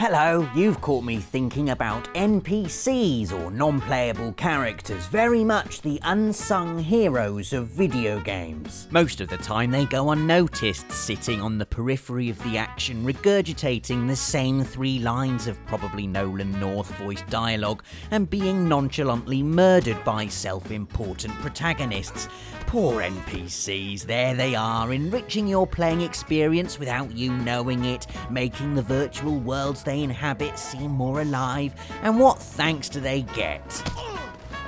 Hello, you've caught me thinking about NPCs or non-playable characters, very much the unsung heroes of video games. Most of the time they go unnoticed, sitting on the periphery of the action, regurgitating the same 3 lines of probably Nolan North voiced dialogue and being nonchalantly murdered by self-important protagonists. Poor NPCs, there they are, enriching your playing experience without you knowing it, making the virtual worlds they inhabit seem more alive, and what thanks do they get?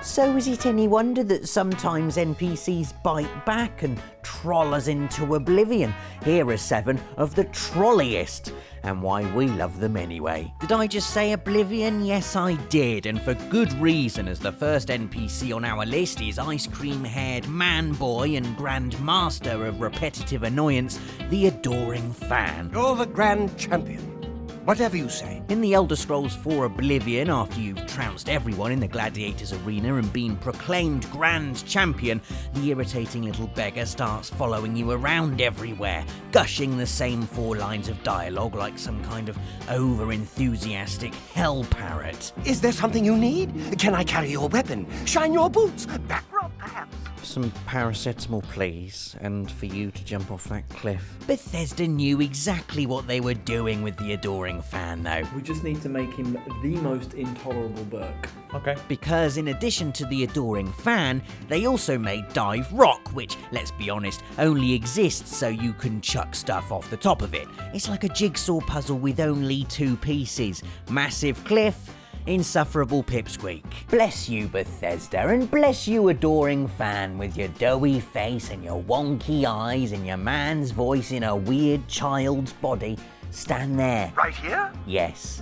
So is it any wonder that sometimes NPCs bite back and troll us into oblivion? Here are 7 of the Trolliest, and why we love them anyway. Did I just say Oblivion? Yes, I did, and for good reason, as the first NPC on our list is ice cream-haired man-boy and grand master of repetitive annoyance, the Adoring Fan. You're the grand champion. Whatever you say. In the Elder Scrolls 4 Oblivion, after you've trounced everyone in the Gladiators arena and been proclaimed Grand Champion, the irritating little beggar starts following you around everywhere, gushing the same 4 lines of dialogue like some kind of over-enthusiastic hell parrot. Is there something you need? Can I carry your weapon? Shine your boots? Back rub, perhaps? Some paracetamol, please, and for you to jump off that cliff. Bethesda knew exactly what they were doing with the Adoring Fan, though. We just need to make him the most intolerable Burke. Okay. Because in addition to the Adoring Fan, they also made Dive Rock, which, let's be honest, only exists so you can chuck stuff off the top of it. It's like a jigsaw puzzle with only 2 pieces. Massive cliff, insufferable pipsqueak. Bless you, Bethesda, and bless you, Adoring Fan, with your doughy face and your wonky eyes and your man's voice in a weird child's body. Stand there. Right here? Yes.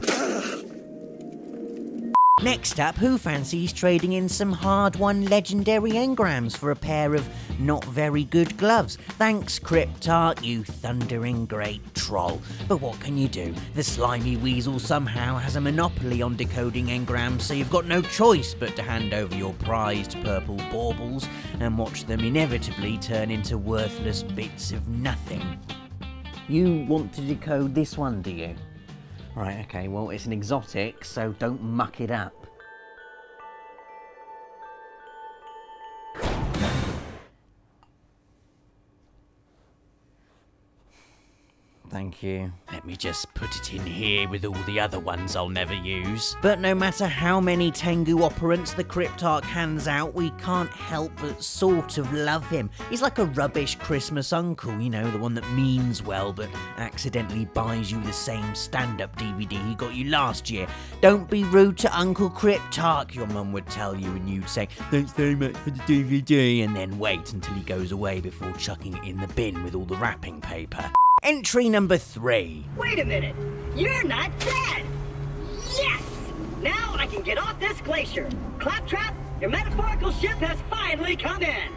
Next up, who fancies trading in some hard-won legendary engrams for a pair of not very good gloves? Thanks, Cryptarch, you thundering great troll. But what can you do? The slimy weasel somehow has a monopoly on decoding engrams, so you've got no choice but to hand over your prized purple baubles and watch them inevitably turn into worthless bits of nothing. You want to decode this one, do you? Right, okay, well, it's an exotic, so don't muck it up. Thank you. Let me just put it in here with all the other ones I'll never use. But no matter how many Tengu operants the Cryptarch hands out, we can't help but sort of love him. He's like a rubbish Christmas uncle, you know, the one that means well but accidentally buys you the same stand-up DVD he got you last year. Don't be rude to Uncle Cryptarch, your mum would tell you, and you'd say, thanks very much for the DVD, and then wait until he goes away before chucking it in the bin with all the wrapping paper. Entry number 3. Wait a minute! You're not dead! Yes! Now I can get off this glacier. Claptrap, your metaphorical ship has finally come in.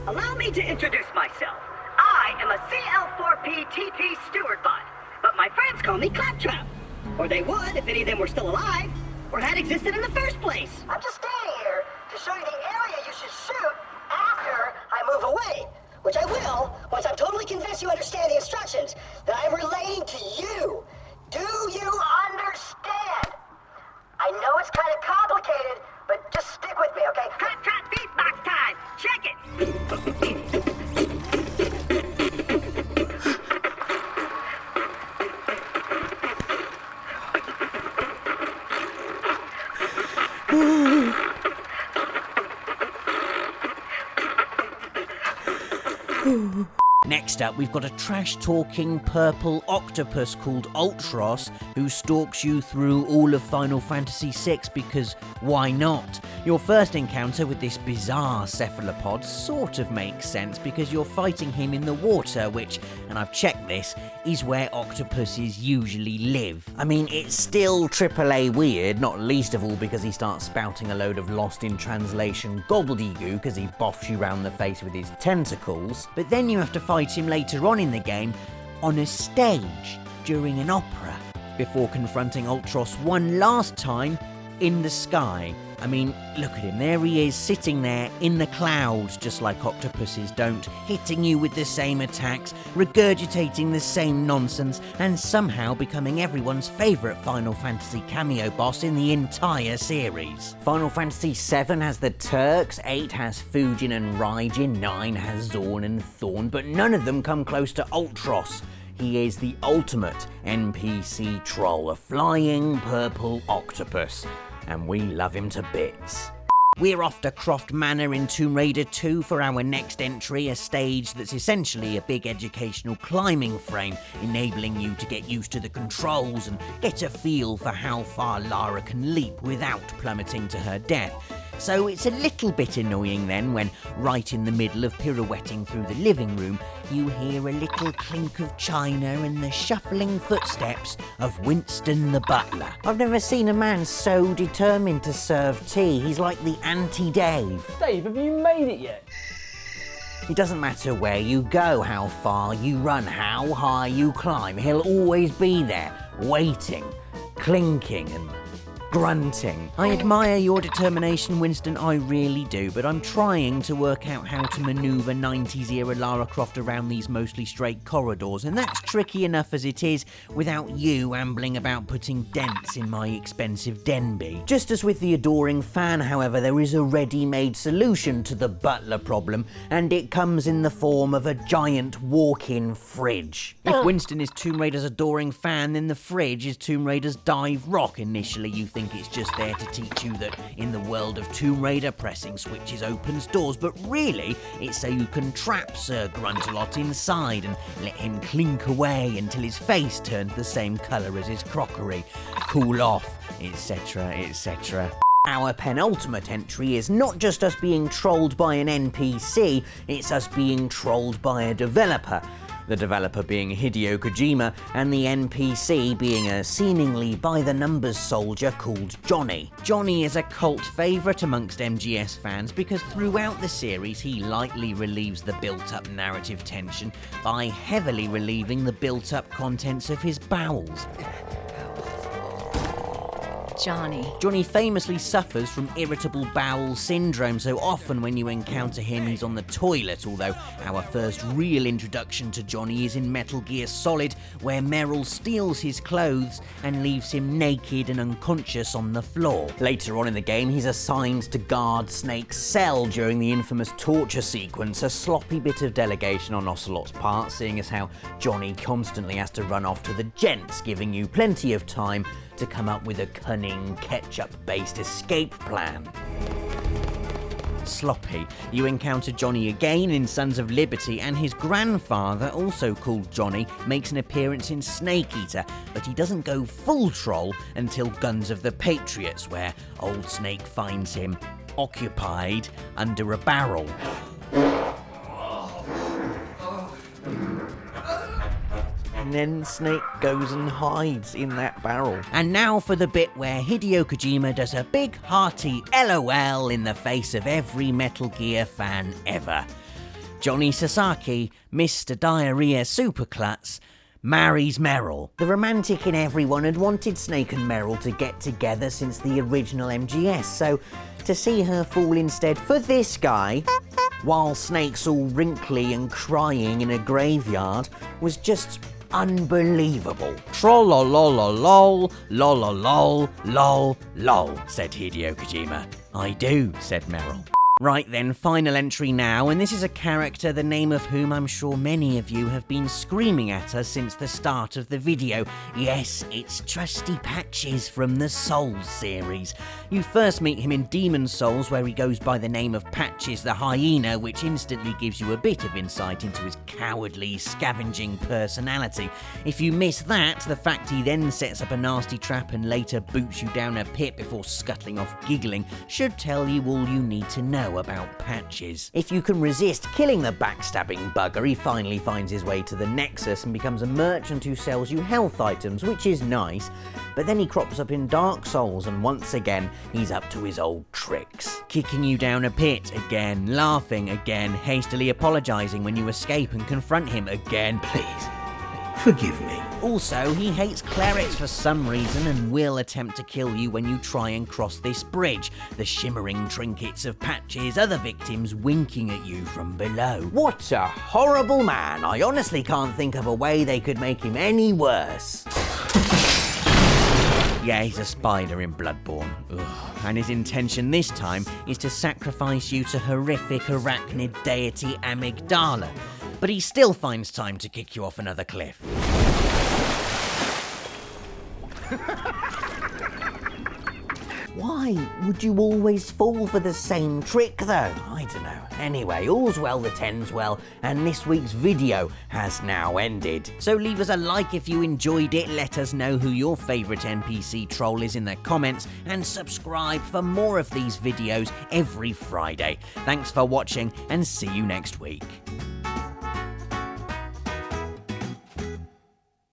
Allow me to introduce myself. I am a CL4P TP steward bot, but my friends call me Claptrap. Or they would if any of them were still alive, or had existed in the first place. I'm just standing here to show you the area you should shoot after I move away. Which I will, once I'm totally convinced you understand the instructions that I'm relaying to you. Do you understand? I know it's kind of complicated, but just stick with me, okay? Claptrap beatbox time! Check it! Next up, we've got a trash-talking purple octopus called Utros who stalks you through all of Final Fantasy VI because why not? Your first encounter with this bizarre cephalopod sort of makes sense because you're fighting him in the water, which, and I've checked this, is where octopuses usually live. I mean, it's still AAA weird, not least of all because he starts spouting a load of lost in translation gobbledygook as he boffs you round the face with his tentacles, but then you have to fight him later on in the game on a stage during an opera before confronting Utros one last time in the sky. I mean, look at him, there he is, sitting there in the clouds, just like octopuses don't, hitting you with the same attacks, regurgitating the same nonsense, and somehow becoming everyone's favourite Final Fantasy cameo boss in the entire series. Final Fantasy VII has the Turks, 8 has Fujin and Raijin, 9 has Zorn and Thorn, but none of them come close to Ultros. He is the ultimate NPC troll, a flying purple octopus, and we love him to bits. We're off to Croft Manor in Tomb Raider 2 for our next entry, a stage that's essentially a big educational climbing frame, enabling you to get used to the controls and get a feel for how far Lara can leap without plummeting to her death. So it's a little bit annoying then when, right in the middle of pirouetting through the living room, you hear a little clink of china and the shuffling footsteps of Winston the butler. I've never seen a man so determined to serve tea. He's like the anti-Dave. Dave, have you made it yet? It doesn't matter where you go, how far you run, how high you climb, he'll always be there, waiting, clinking and grunting. I admire your determination, Winston, I really do, but I'm trying to work out how to manoeuvre 90s era Lara Croft around these mostly straight corridors, and that's tricky enough as it is without you ambling about putting dents in my expensive Denby. Just as with the adoring fan, however, there is a ready-made solution to the butler problem, and it comes in the form of a giant walk-in fridge. If Winston is Tomb Raider's adoring fan, then the fridge is Tomb Raider's dive rock. Initially you think it's just there to teach you that in the world of Tomb Raider pressing switches opens doors, but really it's so you can trap Sir Gruntalot inside and let him clink away until his face turns the same colour as his crockery, cool off, etc, etc. Our penultimate entry is not just us being trolled by an NPC, it's us being trolled by a developer. The developer being Hideo Kojima, and the NPC being a seemingly by-the-numbers soldier called Johnny. Johnny is a cult favourite amongst MGS fans because throughout the series he lightly relieves the built-up narrative tension by heavily relieving the built-up contents of his bowels. Johnny famously suffers from irritable bowel syndrome, so often when you encounter him he's on the toilet, although our first real introduction to Johnny is in Metal Gear Solid, where Meryl steals his clothes and leaves him naked and unconscious on the floor. Later on in the game he's assigned to guard Snake's cell during the infamous torture sequence, a sloppy bit of delegation on Ocelot's part, seeing as how Johnny constantly has to run off to the gents, giving you plenty of time to come up with a cunning, ketchup-based escape plan. Sloppy. You encounter Johnny again in Sons of Liberty, and his grandfather, also called Johnny, makes an appearance in Snake Eater, but he doesn't go full troll until Guns of the Patriots, where old Snake finds him occupied under a barrel. And then Snake goes and hides in that barrel. And now for the bit where Hideo Kojima does a big hearty LOL in the face of every Metal Gear fan ever. Johnny Sasaki, Mr. Diarrhea Superklutz, marries Meryl. The romantic in everyone had wanted Snake and Meryl to get together since the original MGS, so to see her fall instead for this guy, while Snake's all wrinkly and crying in a graveyard, was just unbelievable. Trollolololol, lololol, lol, lol, said Hideo Kojima. I do, said Meryl. Right then, final entry now, and this is a character the name of whom I'm sure many of you have been screaming at us since the start of the video. Yes, it's Trusty Patches from the Souls series. You first meet him in Demon Souls, where he goes by the name of Patches the Hyena, which instantly gives you a bit of insight into his cowardly, scavenging personality. If you miss that, the fact he then sets up a nasty trap and later boots you down a pit before scuttling off giggling should tell you all you need to know about Patches. If you can resist killing the backstabbing bugger, he finally finds his way to the Nexus and becomes a merchant who sells you health items, which is nice, but then he crops up in Dark Souls and once again he's up to his old tricks. Kicking you down a pit again, laughing again, hastily apologising when you escape and confront him again. Forgive me. Also, he hates clerics for some reason and will attempt to kill you when you try and cross this bridge, the shimmering trinkets of Patch's other victims winking at you from below. What a horrible man. I honestly can't think of a way they could make him any worse. Yeah, he's a spider in Bloodborne. Ugh. And his intention this time is to sacrifice you to horrific arachnid deity Amygdala. But he still finds time to kick you off another cliff. Why would you always fall for the same trick though? I don't know. Anyway, all's well that ends well, and this week's video has now ended. So leave us a like if you enjoyed it, let us know who your favourite NPC troll is in the comments, and subscribe for more of these videos every Friday. Thanks for watching, and see you next week.